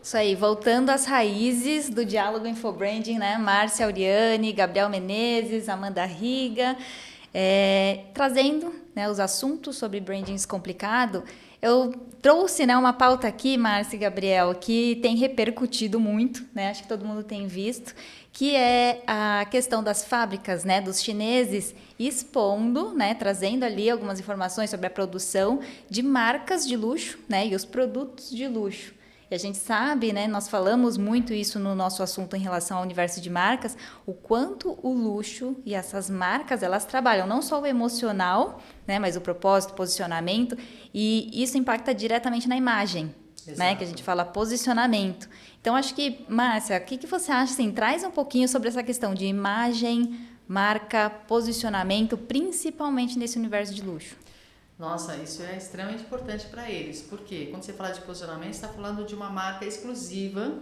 Isso aí, voltando às raízes do Diálogo Infobranding, né? Márcia Auriani, Gabriel Menezes, Amanda Riga, trazendo, né, os assuntos sobre branding descomplicado. Eu trouxe, né, uma pauta aqui, Márcia e Gabriel, que tem repercutido muito, né? Acho que todo mundo tem visto, que é a questão das fábricas, né, dos chineses expondo, né, trazendo ali algumas informações sobre a produção de marcas de luxo, né, e os produtos de luxo. E a gente sabe, né, nós falamos muito isso no nosso assunto em relação ao universo de marcas, o quanto o luxo e essas marcas, elas trabalham não só o emocional, né, mas o propósito, o posicionamento, e isso impacta diretamente na imagem, né, que a gente fala posicionamento. Então, acho que, Márcia, o que você acha, assim, traz um pouquinho sobre essa questão de imagem, marca, posicionamento, principalmente nesse universo de luxo. Nossa, isso é extremamente importante para eles, porque quando você fala de posicionamento, você está falando de uma marca exclusiva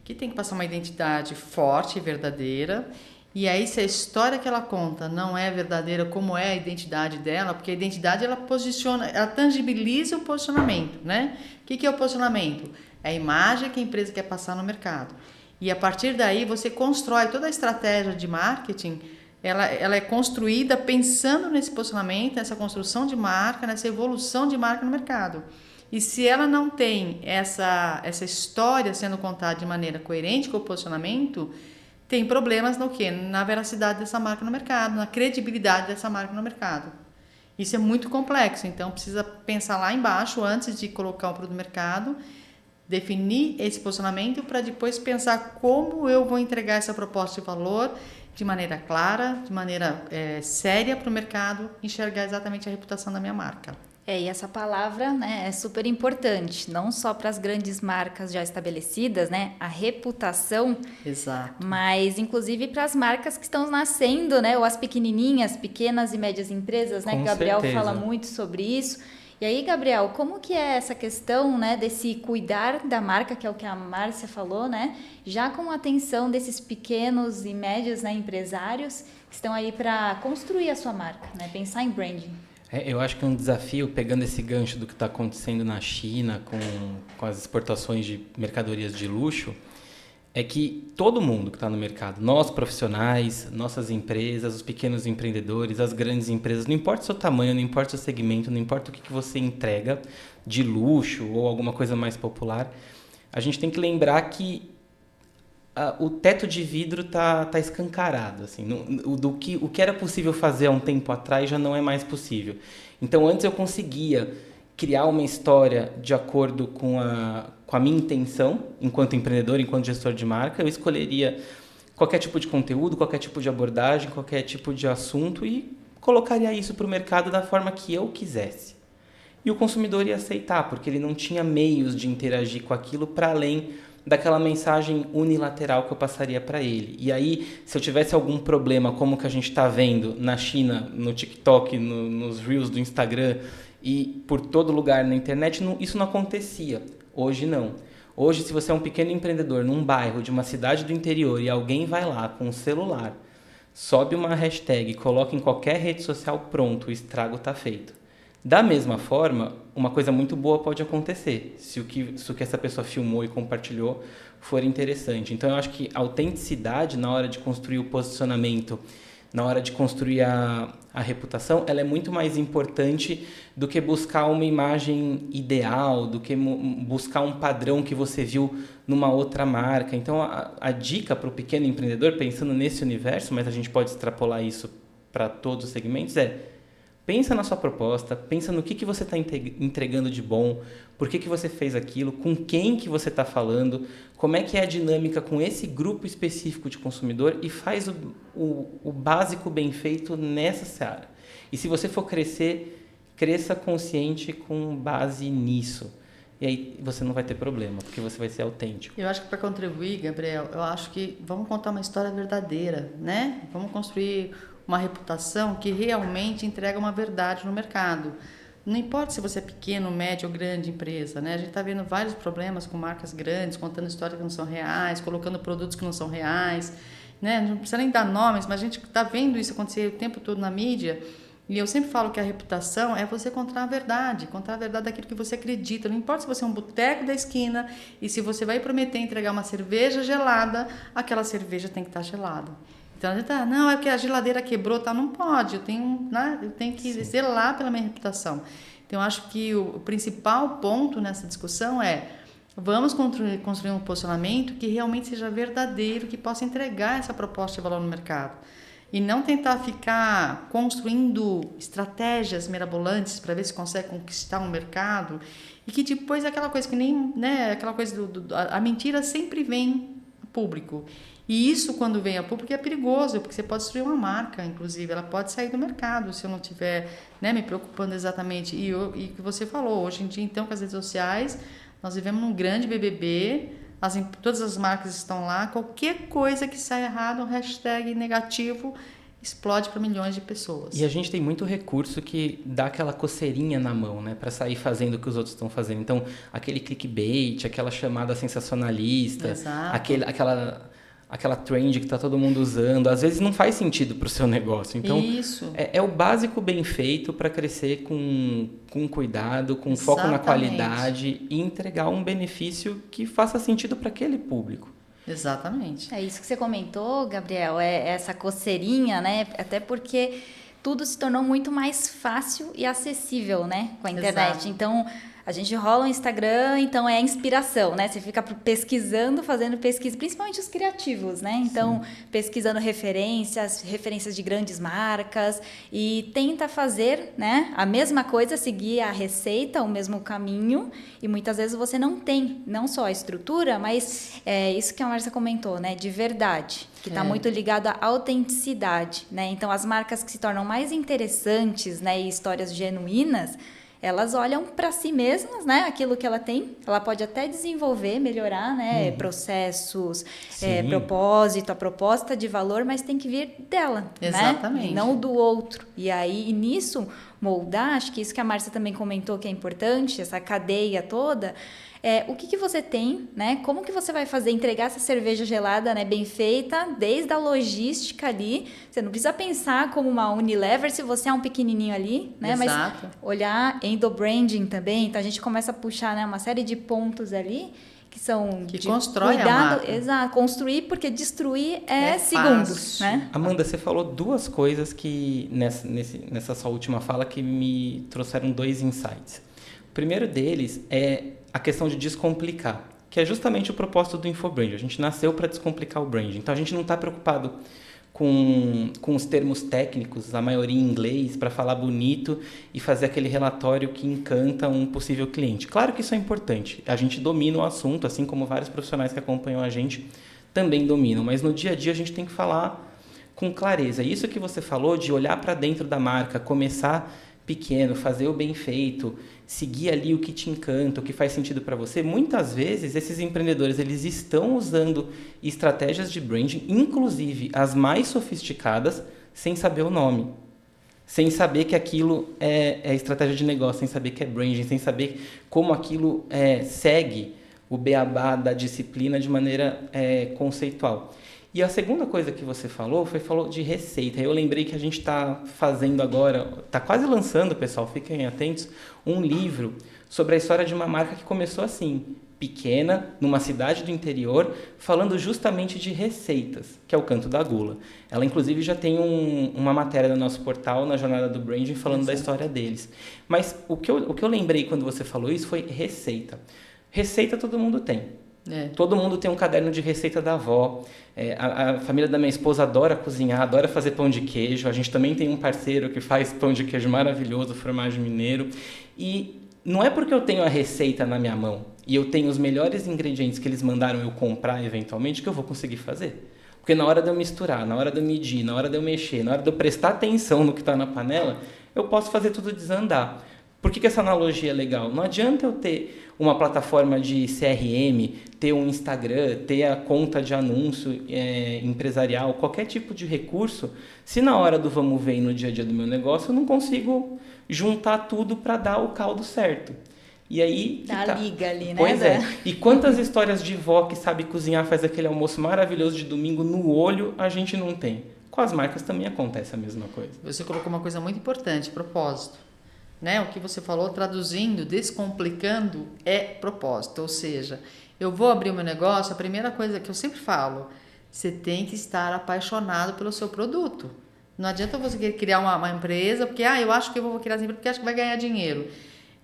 que tem que passar uma identidade forte e verdadeira. E aí, se a história que ela conta não é verdadeira, como é a identidade dela, porque a identidade ela posiciona, ela tangibiliza o posicionamento, né? O que é o posicionamento? É a imagem que a empresa quer passar no mercado. E a partir daí você constrói toda a estratégia de marketing, ela é construída pensando nesse posicionamento, nessa construção de marca, nessa evolução de marca no mercado. E se ela não tem essa história sendo contada de maneira coerente com o posicionamento, tem problemas no quê? Na veracidade dessa marca no mercado, na credibilidade dessa marca no mercado. Isso é muito complexo, então precisa pensar lá embaixo antes de colocar o produto no mercado, definir esse posicionamento para depois pensar como eu vou entregar essa proposta de valor de maneira clara, de maneira séria para o mercado, enxergar exatamente a reputação da minha marca. E essa palavra, né, é super importante, não só para as grandes marcas já estabelecidas, né, a reputação, Exato. mas inclusive para as marcas que estão nascendo, né, ou as pequenininhas, pequenas e médias empresas, né, que o Com Gabriel fala certeza. muito sobre isso. E aí, Gabriel, como que é essa questão, né, desse cuidar da marca, que é o que a Márcia falou, né, já com a atenção desses pequenos e médios, né, empresários que estão aí para construir a sua marca, né, pensar em branding. Eu acho que é um desafio, pegando esse gancho do que está acontecendo na China com as exportações de mercadorias de luxo, é que todo mundo que está no mercado, nós profissionais, nossas empresas, os pequenos empreendedores, as grandes empresas, não importa o seu tamanho, não importa o seu segmento, não importa o que você entrega de luxo ou alguma coisa mais popular, a gente tem que lembrar que o teto de vidro tá escancarado, assim, o que era possível fazer há um tempo atrás já não é mais possível. Então antes eu conseguia criar uma história de acordo com a minha intenção enquanto empreendedor, enquanto gestor de marca, eu escolheria qualquer tipo de conteúdo, qualquer tipo de abordagem, qualquer tipo de assunto e colocaria isso para o mercado da forma que eu quisesse. E o consumidor ia aceitar, porque ele não tinha meios de interagir com aquilo para além daquela mensagem unilateral que eu passaria para ele. E aí, se eu tivesse algum problema, como que a gente está vendo na China, no TikTok, nos Reels do Instagram e por todo lugar na internet, isso não acontecia. Hoje não. Hoje, se você é um pequeno empreendedor num bairro de uma cidade do interior e alguém vai lá com um celular, sobe uma hashtag, coloca em qualquer rede social, pronto, o estrago está feito. Da mesma forma, uma coisa muito boa pode acontecer, se o que essa pessoa filmou e compartilhou for interessante. Então, eu acho que a autenticidade na hora de construir o posicionamento, na hora de construir a reputação, ela é muito mais importante do que buscar uma imagem ideal, do que buscar um padrão que você viu numa outra marca. Então, a dica para o pequeno empreendedor, pensando nesse universo, mas a gente pode extrapolar isso para todos os segmentos, pensa na sua proposta, pensa no que você está entregando de bom, por que você fez aquilo, com quem que você está falando, como é que é a dinâmica com esse grupo específico de consumidor e faz o básico bem feito nessa seara. E se você for crescer, cresça consciente com base nisso. E aí você não vai ter problema, porque você vai ser autêntico. Eu acho que para contribuir, Gabriel, eu acho que vamos contar uma história verdadeira, né? Vamos construir uma reputação que realmente entrega uma verdade no mercado. Não importa se você é pequeno, médio ou grande empresa, né? A gente está vendo vários problemas com marcas grandes, contando histórias que não são reais, colocando produtos que não são reais, né? Não precisa nem dar nomes, mas a gente está vendo isso acontecer o tempo todo na mídia E eu sempre falo que a reputação é você contar a verdade daquilo que você acredita. Não importa se você é um boteco da esquina e se você vai prometer entregar uma cerveja gelada, aquela cerveja tem que estar gelada. Então, a gente não, é porque a geladeira quebrou, tá? Não pode, eu tenho que zelar pela minha reputação. Então, eu acho que o principal ponto nessa discussão é vamos construir um posicionamento que realmente seja verdadeiro, que possa entregar essa proposta de valor no mercado. E não tentar ficar construindo estratégias mirabolantes para ver se consegue conquistar um mercado. E que depois é aquela coisa que nem, né, aquela coisa a mentira sempre vem a público. E isso, quando vem a público, é perigoso, porque você pode destruir uma marca, inclusive, ela pode sair do mercado se eu não estiver, né, me preocupando exatamente. E o que você falou, hoje em dia, então, com as redes sociais, nós vivemos num grande BBB, todas as marcas estão lá, qualquer coisa que saia errado, um hashtag negativo, explode para milhões de pessoas. E a gente tem muito recurso que dá aquela coceirinha na mão, né, para sair fazendo o que os outros estão fazendo. Então, aquele clickbait, aquela chamada sensacionalista, aquela trend que está todo mundo usando, às vezes não faz sentido para o seu negócio. Então, é o básico bem feito para crescer com cuidado, com foco na qualidade e entregar um benefício que faça sentido para aquele público. Exatamente. É isso que você comentou, Gabriel, é essa coceirinha, né? Até porque tudo se tornou muito mais fácil e acessível, né? Com a internet. Exato. Então, a gente rola o Instagram, então é a inspiração, né? Você fica pesquisando, fazendo pesquisa, principalmente os criativos, né? Então, pesquisando referências de grandes marcas e tenta fazer, né? A mesma coisa, seguir a receita, o mesmo caminho, e muitas vezes você não tem, não só a estrutura, mas é isso que a Márcia comentou, né? De verdade, que está muito ligado à autenticidade, né? Então, as marcas que se tornam mais interessantes, né? E histórias genuínas, elas olham para si mesmas, né? Aquilo que ela tem, ela pode até desenvolver, melhorar, né? Processos, propósito, a proposta de valor, mas tem que vir dela, exatamente, né? E não do outro. E aí, nisso, moldar, acho que isso que a Márcia também comentou que é importante, essa cadeia toda, o que você tem, né? Como que você vai fazer, entregar essa cerveja gelada, né, bem feita, desde a logística ali. Você não precisa pensar como uma Unilever se você é um pequenininho ali, né? Exato. Mas olhar endo-branding também. Então, a gente começa a puxar, né, uma série de pontos ali que são que de constrói cuidado, a marca. Exato, construir, porque destruir é segundos, fácil. né? Amanda, você falou duas coisas que nessa sua última fala que me trouxeram 2 insights. O primeiro deles é a questão de descomplicar, que é justamente o propósito do InfoBrand. A gente nasceu para descomplicar o branding. Então, a gente não está preocupado com os termos técnicos, a maioria em inglês, para falar bonito e fazer aquele relatório que encanta um possível cliente. Claro que isso é importante. A gente domina o assunto, assim como vários profissionais que acompanham a gente também dominam. Mas no dia a dia a gente tem que falar com clareza. Isso que você falou de olhar para dentro da marca, começar pequeno, fazer o bem feito, seguir ali o que te encanta, o que faz sentido para você. Muitas vezes esses empreendedores eles estão usando estratégias de branding, inclusive as mais sofisticadas, sem saber o nome, sem saber que aquilo é estratégia de negócio, sem saber que é branding, sem saber como aquilo segue o beabá da disciplina de maneira conceitual. E a segunda coisa que você falou de receita. Eu lembrei que a gente está fazendo agora, está quase lançando, pessoal, fiquem atentos, um livro sobre a história de uma marca que começou assim, pequena, numa cidade do interior, falando justamente de receitas, que é o Canto da Gula. Ela, inclusive, já tem uma matéria no nosso portal, na Jornada do Branding, falando da história deles. Mas o que eu lembrei quando você falou isso foi receita. Receita todo mundo tem. Todo mundo tem um caderno de receita da avó. A família da minha esposa adora cozinhar, adora fazer pão de queijo. A gente também tem um parceiro que faz pão de queijo maravilhoso, fromagem mineiro. E não é porque eu tenho a receita na minha mão e eu tenho os melhores ingredientes que eles mandaram eu comprar eventualmente que eu vou conseguir fazer. Porque na hora de eu misturar, na hora de eu medir, na hora de eu mexer, na hora de eu prestar atenção no que está na panela, eu posso fazer tudo desandar. Por que essa analogia é legal? Não adianta eu ter uma plataforma de CRM, ter um Instagram, ter a conta de anúncio empresarial, qualquer tipo de recurso, se na hora do vamos ver no dia a dia do meu negócio eu não consigo juntar tudo para dar o caldo certo. E aí... Dá a liga ali, né? Pois é. E quantas histórias de vó que sabe cozinhar, faz aquele almoço maravilhoso de domingo no olho, a gente não tem. com as marcas também acontece a mesma coisa. Você colocou uma coisa muito importante, propósito. Né? O que você falou, traduzindo, descomplicando, é propósito. Ou seja, eu vou abrir o meu negócio, a primeira coisa que eu sempre falo, você tem que estar apaixonado pelo seu produto. Não adianta você querer criar uma empresa, porque eu acho que eu vou criar essa empresa porque acho que vai ganhar dinheiro.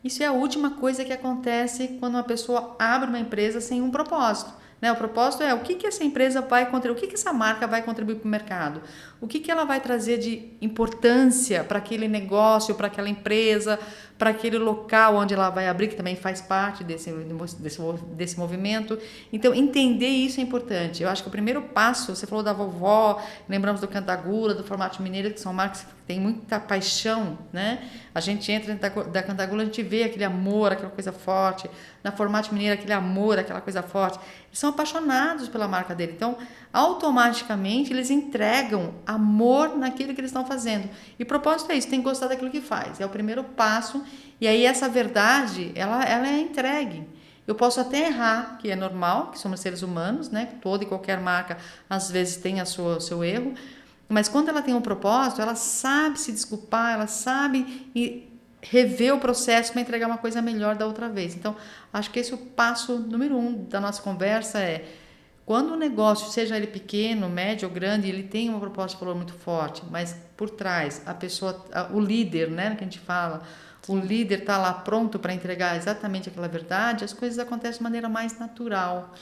Isso é a última coisa que acontece quando uma pessoa abre uma empresa sem um propósito. Né? O propósito é o que essa empresa vai contribuir, o que essa marca vai contribuir para o mercado, o que ela vai trazer de importância para aquele negócio, para aquela empresa, para aquele local onde ela vai abrir, que também faz parte desse movimento. Então, entender isso é importante. Eu acho que o primeiro passo, você falou da vovó, lembramos do Cantagula, do Formato Mineiro, que são marcas que têm muita paixão, né? A gente entra dentro da Cantagula, a gente vê aquele amor, aquela coisa forte. Na Formato Mineiro, aquele amor, aquela coisa forte. Eles são apaixonados pela marca dele. Então, automaticamente, eles entregam amor naquilo que eles estão fazendo. E propósito é isso, tem que gostar daquilo que faz. É o primeiro passo. E aí, essa verdade, ela é entregue. Eu posso até errar, que é normal, que somos seres humanos, né? Toda e qualquer marca, às vezes, tem o seu erro. Mas quando ela tem um propósito, ela sabe se desculpar, ela sabe rever o processo para entregar uma coisa melhor da outra vez. Então, acho que esse é o passo número 1 da nossa conversa, quando o negócio, seja ele pequeno, médio ou grande, ele tem uma proposta de valor muito forte, mas por trás, a pessoa, o líder, né, que a gente fala, o líder está lá pronto para entregar exatamente aquela verdade, as coisas acontecem de maneira mais natural.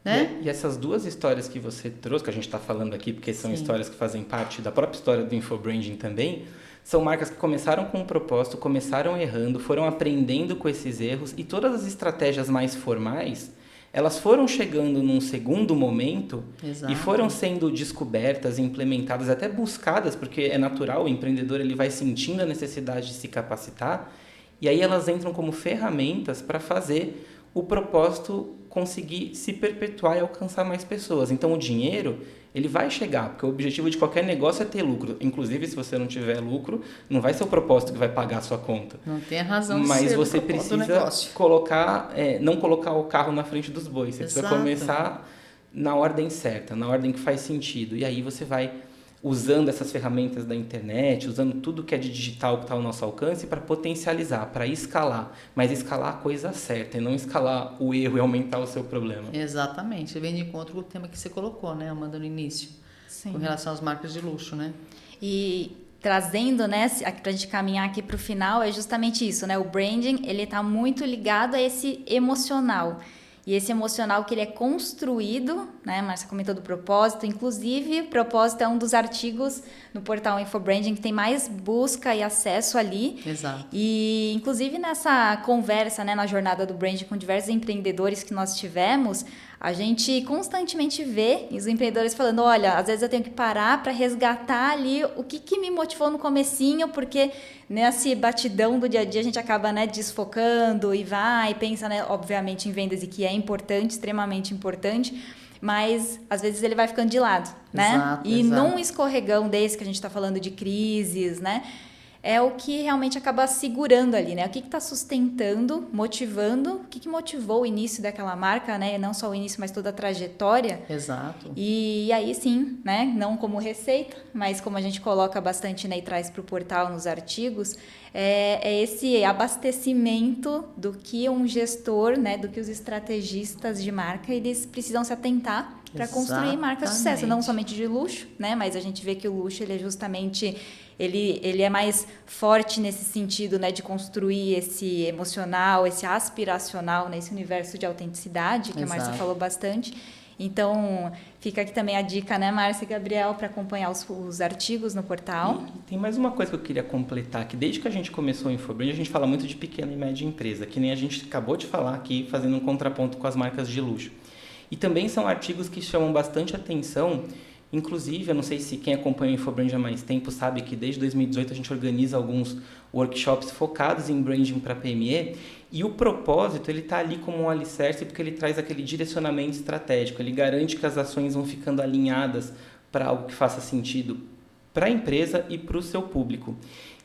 Né? E essas duas histórias que você trouxe, que a gente está falando aqui, porque são histórias que fazem parte da própria história do Infobranding também, são marcas que começaram com um propósito, começaram errando, foram aprendendo com esses erros, e todas as estratégias mais formais, elas foram chegando num segundo momento. Exato. E foram sendo descobertas, implementadas, até buscadas, porque é natural, o empreendedor ele vai sentindo a necessidade de se capacitar, e aí elas entram como ferramentas para fazer o propósito conseguir se perpetuar e alcançar mais pessoas. Então, o dinheiro, ele vai chegar, porque o objetivo de qualquer negócio é ter lucro. Inclusive, se você não tiver lucro, não vai ser o propósito que vai pagar a sua conta. Não tem razão de Mas ser você precisa colocar, não colocar o carro na frente dos bois. Você precisa começar na ordem certa, na ordem que faz sentido. E aí você vai usando essas ferramentas da internet, usando tudo que é de digital que está ao nosso alcance para potencializar, para escalar. Mas escalar a coisa certa e não escalar o erro e aumentar o seu problema. Exatamente. Vem de encontro com o tema que você colocou, né, Amanda, no início. Sim. Com relação às marcas de luxo, né? E trazendo, né, para a gente caminhar aqui para o final, é justamente isso, né? O branding, ele está muito ligado a esse emocional. E esse emocional que ele é construído, né? Márcia comentou do propósito, inclusive o propósito é um dos artigos no portal Infobranding que tem mais busca e acesso ali. Exato. E inclusive nessa conversa, né, na jornada do branding com diversos empreendedores que nós tivemos, a gente constantemente vê os empreendedores falando, olha, às vezes eu tenho que parar para resgatar ali o que me motivou no comecinho, porque nesse batidão do dia a dia a gente acaba, né, desfocando e pensa, né, obviamente em vendas, e que é importante, extremamente importante, mas às vezes ele vai ficando de lado, né? Exato, e exato. Num escorregão desse que a gente está falando de crises, né? É o que realmente acaba segurando ali, né? O que está sustentando, motivando, o que motivou o início daquela marca, né? Não só o início, mas toda a trajetória. Exato. E aí sim, né? Não como receita, mas como a gente coloca bastante, né, e traz para o portal nos artigos, é esse abastecimento do que um gestor, né? Do que os estrategistas de marca, eles precisam se atentar para construir marcas de sucesso, não somente de luxo, né? Mas a gente vê que o luxo, ele é justamente... Ele é mais forte nesse sentido, né, de construir esse emocional, esse aspiracional, né, esse universo de autenticidade, que a Márcia falou bastante. Então, fica aqui também a dica, né, Márcia e Gabriel, para acompanhar os artigos no portal. E tem mais uma coisa que eu queria completar, que desde que a gente começou o Infobranding, a gente fala muito de pequena e média empresa, que nem a gente acabou de falar aqui, fazendo um contraponto com as marcas de luxo. E também são artigos que chamam bastante atenção. Inclusive, eu não sei se quem acompanha o Infobranding há mais tempo sabe que desde 2018 a gente organiza alguns workshops focados em branding para PME, e o propósito ele está ali como um alicerce porque ele traz aquele direcionamento estratégico, ele garante que as ações vão ficando alinhadas para algo que faça sentido para a empresa e para o seu público.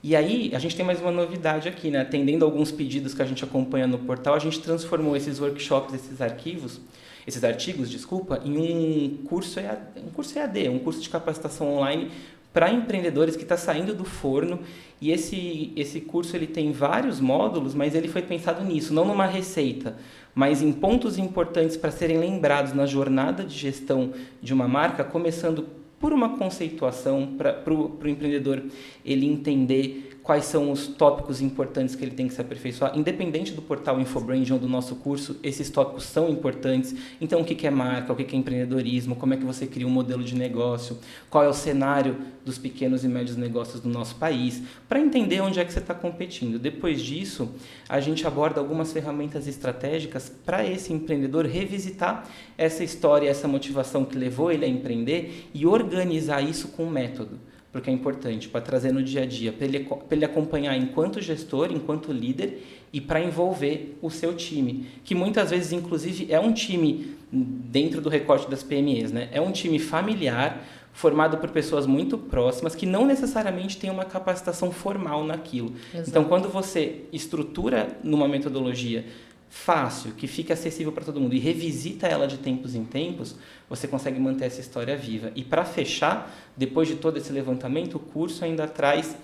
E aí, a gente tem mais uma novidade aqui, né? Atendendo alguns pedidos que a gente acompanha no portal, a gente transformou esses workshops, esses arquivos, esses artigos, desculpa, em um curso EAD, um curso de capacitação online para empreendedores que está saindo do forno. E esse curso ele tem vários módulos, mas ele foi pensado nisso, não numa receita, mas em pontos importantes para serem lembrados na jornada de gestão de uma marca, começando por uma conceituação para o empreendedor ele entender quais são os tópicos importantes que ele tem que se aperfeiçoar. Independente do portal InfoBranding ou do nosso curso, esses tópicos são importantes. Então, o que é marca, o que é empreendedorismo, como é que você cria um modelo de negócio, qual é o cenário dos pequenos e médios negócios do nosso país, para entender onde é que você está competindo. Depois disso, a gente aborda algumas ferramentas estratégicas para esse empreendedor revisitar essa história, essa motivação que levou ele a empreender e organizar isso com um método. Porque é importante, para trazer no dia a dia, para ele acompanhar enquanto gestor, enquanto líder e para envolver o seu time, que muitas vezes, inclusive, é um time, dentro do recorte das PMEs, né? É um time familiar, formado por pessoas muito próximas, que não necessariamente têm uma capacitação formal naquilo. Exato. Então, quando você estrutura numa metodologia fácil, que fica acessível para todo mundo e revisita ela de tempos em tempos, você consegue manter essa história viva. E para fechar, depois de todo esse levantamento, o curso ainda traz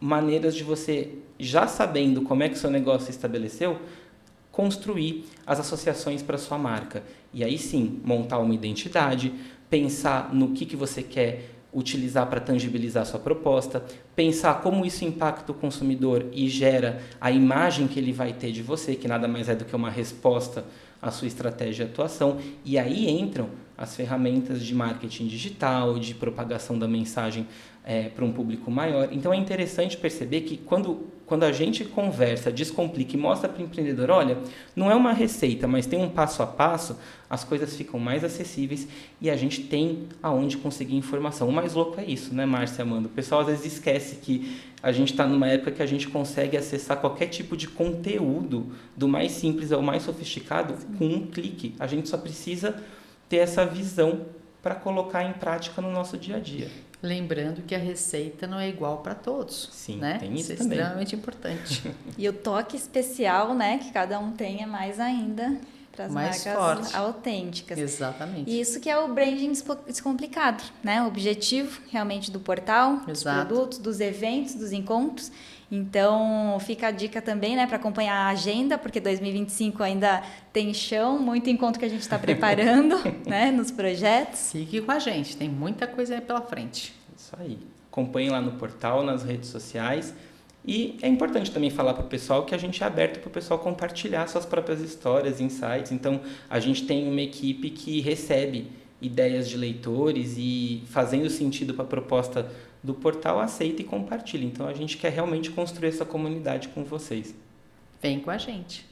maneiras de você, já sabendo como é que o seu negócio se estabeleceu, construir as associações para a sua marca. E aí sim, montar uma identidade, pensar no que você quer utilizar para tangibilizar a sua proposta, pensar como isso impacta o consumidor e gera a imagem que ele vai ter de você, que nada mais é do que uma resposta à sua estratégia de atuação. E aí entram as ferramentas de marketing digital, de propagação da mensagem para um público maior. Então é interessante perceber que quando a gente conversa, descomplica e mostra para o empreendedor, olha, não é uma receita, mas tem um passo a passo, as coisas ficam mais acessíveis e a gente tem aonde conseguir informação. O mais louco é isso, né, Márcia e Amanda? O pessoal às vezes esquece que a gente está numa época que a gente consegue acessar qualquer tipo de conteúdo, do mais simples ao mais sofisticado, com um clique. A gente só precisa ter essa visão para colocar em prática no nosso dia a dia. Lembrando que a receita não é igual para todos. Sim, né? tem isso é também. Extremamente importante. E o toque especial, né, que cada um tenha mais ainda para as Mais marcas forte. autênticas. Exatamente. E isso que é o branding descomplicado, né? O objetivo realmente do portal, dos Exato. produtos, dos eventos, dos encontros. Então, fica a dica também, né, para acompanhar a agenda, porque 2025 ainda tem chão, muito encontro que a gente está preparando, né, nos projetos. Fique com a gente, tem muita coisa aí pela frente. Isso aí. Acompanhem lá no portal, nas redes sociais. E é importante também falar para o pessoal que a gente é aberto para o pessoal compartilhar suas próprias histórias, insights. Então, a gente tem uma equipe que recebe ideias de leitores e, fazendo sentido para a proposta do portal, aceita e compartilha. Então, a gente quer realmente construir essa comunidade com vocês. Vem com a gente.